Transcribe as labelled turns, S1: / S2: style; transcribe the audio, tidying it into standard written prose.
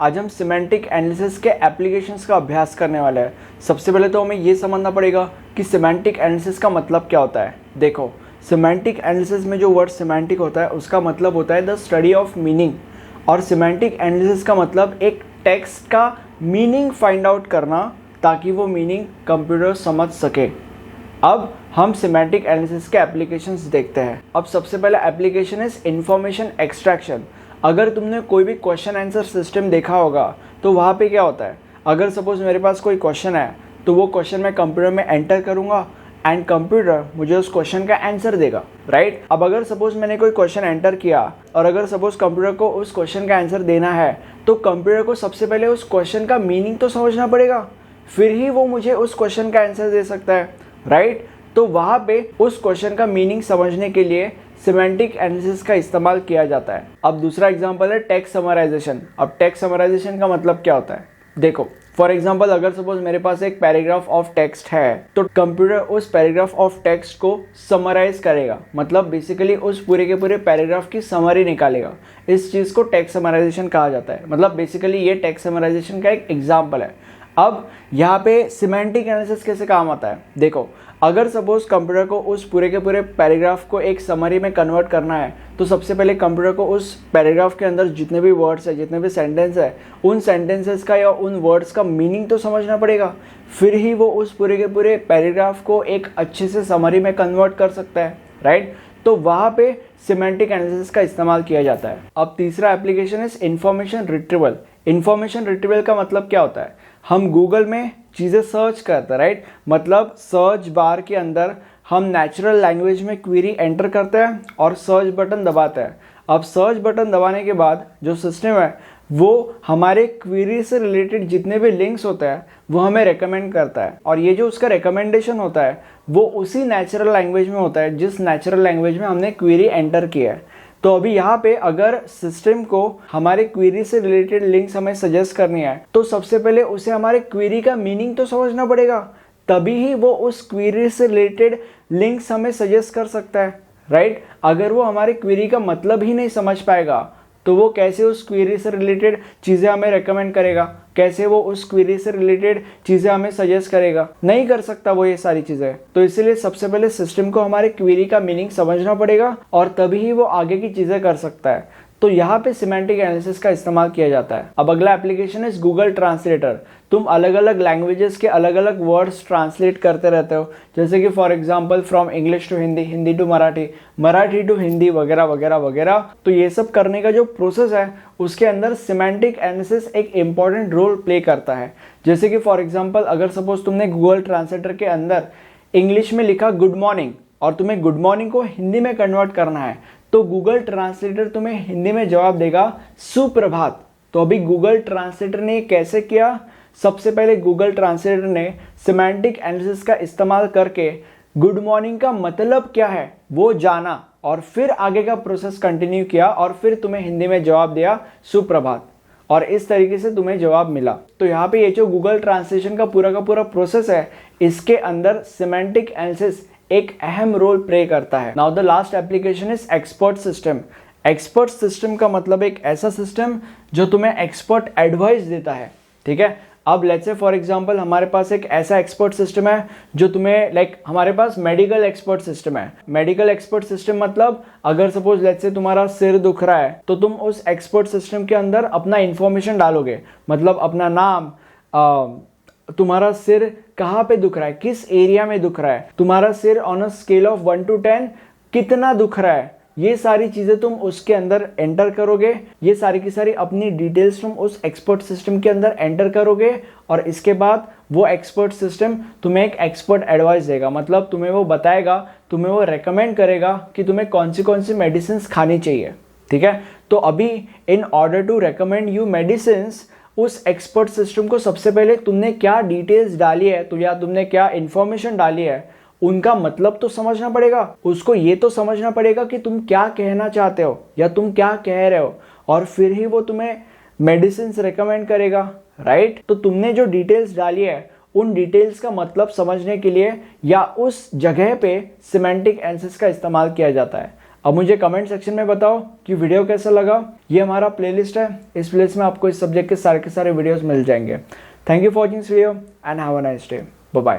S1: आज हम semantic analysis के एप्लीकेशंस का अभ्यास करने वाले हैं। सबसे पहले तो हमें ये समझना पड़ेगा कि सिमेंटिक एनालिसिस का मतलब क्या होता है। देखो, सिमेंटिक एनालिसिस में जो वर्ड सिमेंटिक होता है उसका मतलब होता है द स्टडी ऑफ मीनिंग, और सिमेंटिक एनालिसिस का मतलब एक टेक्स्ट का मीनिंग फाइंड आउट करना ताकि वो मीनिंग कंप्यूटर समझ सके। अब हम सिमेंटिक एनालिसिस के एप्लीकेशंस देखते हैं। अब सबसे पहला एप्लीकेशन इज इंफॉर्मेशन एक्सट्रैक्शन। अगर तुमने कोई भी क्वेश्चन आंसर सिस्टम देखा होगा तो वहाँ पे क्या होता है, अगर सपोज मेरे पास कोई क्वेश्चन है तो वो क्वेश्चन मैं कंप्यूटर में एंटर करूँगा एंड कंप्यूटर मुझे उस क्वेश्चन का आंसर देगा, राइट। अब अगर सपोज मैंने कोई क्वेश्चन एंटर किया और अगर सपोज कंप्यूटर को उस क्वेश्चन का आंसर देना है तो कंप्यूटर को सबसे पहले उस क्वेश्चन का मीनिंग तो समझना पड़ेगा, फिर ही वो मुझे उस क्वेश्चन का आंसर दे सकता है, राइट। तो वहाँ पे उस क्वेश्चन का मीनिंग समझने के लिए सिमेंटिक एनालिसिस का इस्तेमाल किया जाता है। अब दूसरा एग्जांपल है टेक्स्ट समराइजेशन। अब टेक्स्ट समराइजेशन का मतलब क्या होता है, देखो फॉर एग्जांपल अगर सपोज मेरे पास एक पैराग्राफ ऑफ टेक्स्ट है तो कंप्यूटर उस पैराग्राफ ऑफ टेक्स्ट को समराइज करेगा, मतलब बेसिकली उस पूरे के पूरे पैराग्राफ की समरी निकालेगा। इस चीज़ को टेक्स्ट समराइजेशन कहा जाता है, मतलब बेसिकली ये टेक्स्ट समराइजेशन का एक एग्जाम्पल है। अब यहाँ पे सिमेंटिक एनालिसिस कैसे काम आता है, देखो अगर सपोज कंप्यूटर को उस पूरे के पूरे पैराग्राफ को एक समरी में कन्वर्ट करना है तो सबसे पहले कंप्यूटर को उस पैराग्राफ के अंदर जितने भी वर्ड्स है, जितने भी सेंटेंस है, उन सेंटेंसेस का या उन वर्ड्स का मीनिंग तो समझना पड़ेगा, फिर ही वो उस पूरे के पूरे पैराग्राफ को एक अच्छे से समरी में कन्वर्ट कर सकता है, राइट। तो वहाँ पे सिमेंटिक एनालिसिस का इस्तेमाल किया जाता है। अब तीसरा application is information retrieval. Information retrieval का मतलब क्या होता है, हम गूगल में चीज़ें सर्च करते हैं, राइट। मतलब सर्च बार के अंदर हम नेचुरल लैंग्वेज में क्वेरी एंटर करते हैं और सर्च बटन दबाते हैं। अब सर्च बटन दबाने के बाद जो सिस्टम है वो हमारे क्वेरी से रिलेटेड जितने भी लिंक्स होते हैं वो हमें रेकमेंड करता है, और ये जो उसका रिकमेंडेशन होता है वो उसी नेचुरल लैंग्वेज में होता है जिस नेचुरल लैंग्वेज में हमने क्वेरी एंटर किया है। तो अभी यहाँ पे अगर सिस्टम को हमारे क्वेरी से रिलेटेड लिंक्स हमें सजेस्ट करनी है तो सबसे पहले उसे हमारे क्वेरी का मीनिंग तो समझना पड़ेगा, तभी ही वो उस क्वेरी से रिलेटेड लिंक्स हमें सजेस्ट कर सकता है, राइट। अगर वो हमारे क्वेरी का मतलब ही नहीं समझ पाएगा तो वो कैसे उस क्वेरी से रिलेटेड चीज़ें हमें रेकमेंड करेगा, कैसे वो उस क्वेरी से रिलेटेड चीज़ें हमें सजेस्ट करेगा, नहीं कर सकता वो ये सारी चीज़ें। तो इसीलिए सबसे पहले सिस्टम को हमारे क्वेरी का मीनिंग समझना पड़ेगा और तभी ही वो आगे की चीज़ें कर सकता है। तो यहाँ पे सिमेंटिक एनालिसिस का इस्तेमाल किया जाता है। अब अगला एप्लीकेशन है गूगल ट्रांसलेटर। तुम अलग अलग लैंग्वेजेस के अलग अलग वर्ड्स ट्रांसलेट करते रहते हो, जैसे कि for example from English to Hindi, Hindi to Marathi, Marathi to Hindi वगैरह वगैरह वगैरह। तो ये सब करने का जो प्रोसेस है उसके अंदर सिमेंटिक एनालिसिस एक इम्पॉर्टेंट रोल प्ले करता है। जैसे कि फॉर एग्जाम्पल अगर सपोज तुमने गूगल ट्रांसलेटर के अंदर इंग्लिश में लिखा गुड मॉर्निंग और तुम्हें गुड मॉर्निंग को हिंदी में कन्वर्ट करना है तो गूगल ट्रांसलेटर तुम्हें हिंदी में जवाब देगा सुप्रभात। तो अभी गूगल ट्रांसलेटर ने कैसे किया, सबसे पहले गूगल ट्रांसलेटर ने सिमेंटिक एनालिसिस का इस्तेमाल करके गुड मॉर्निंग का मतलब क्या है वो जाना और फिर आगे का प्रोसेस कंटिन्यू किया और फिर तुम्हें हिंदी में जवाब दिया सुप्रभात, और इस तरीके से तुम्हें जवाब मिला। तो यहाँ पे ये जो गूगल ट्रांसलेशन का पूरा प्रोसेस है इसके अंदर सिमेंटिक एनालिसिस एक अहम रोल प्ले करता है। Now the last application is expert system. Expert system का मतलब एक ऐसा सिस्टम जो तुम्हें एक्सपर्ट एडवाइस देता है, ठीक है। अब लेट्स से फॉर एग्जांपल हमारे पास एक ऐसा एक्सपर्ट सिस्टम है जो तुम्हें हमारे पास मेडिकल एक्सपर्ट सिस्टम है। मेडिकल एक्सपर्ट सिस्टम मतलब अगर सपोज लेट्स से तुम्हारा सिर दुख रहा है तो तुम उस एक्सपर्ट सिस्टम के अंदर अपना इंफॉर्मेशन डालोगे, मतलब अपना नाम, तुम्हारा सिर कहाँ पे दुख रहा है, किस एरिया में दुख रहा है, तुम्हारा सिर on a scale of 1 to 10 कितना दुख रहा है, ये सारी चीज़ें तुम उसके अंदर एंटर करोगे। ये सारी की सारी अपनी डिटेल्स तुम उस एक्सपर्ट सिस्टम के अंदर एंटर करोगे और इसके बाद वो एक्सपर्ट सिस्टम तुम्हें एक एक्सपर्ट एडवाइस देगा, मतलब तुम्हें वो बताएगा, तुम्हें वो रेकमेंड करेगा कि तुम्हें कौन सी मेडिसिन खानी चाहिए, ठीक है। तो अभी in order to recommend you medicine उस एक्सपर्ट सिस्टम को सबसे पहले तुमने क्या डिटेल्स डाली है तो या तुमने क्या इंफॉर्मेशन डाली है उनका मतलब तो समझना पड़ेगा, उसको ये तो समझना पड़ेगा कि तुम क्या कहना चाहते हो या तुम क्या कह रहे हो, और फिर ही वो तुम्हें मेडिसिन रेकमेंड करेगा, राइट। तो तुमने जो डिटेल्स डाली है उन डिटेल्स का मतलब समझने के लिए या उस जगह पे सिमेंटिक एनालिसिस का इस्तेमाल किया जाता है। अब मुझे कमेंट सेक्शन में बताओ कि वीडियो कैसा लगा। ये हमारा प्लेलिस्ट है, इस प्लेलिस्ट में आपको इस सब्जेक्ट के सारे वीडियोस मिल जाएंगे। Thank you for watching this video and have a nice day. Bye bye.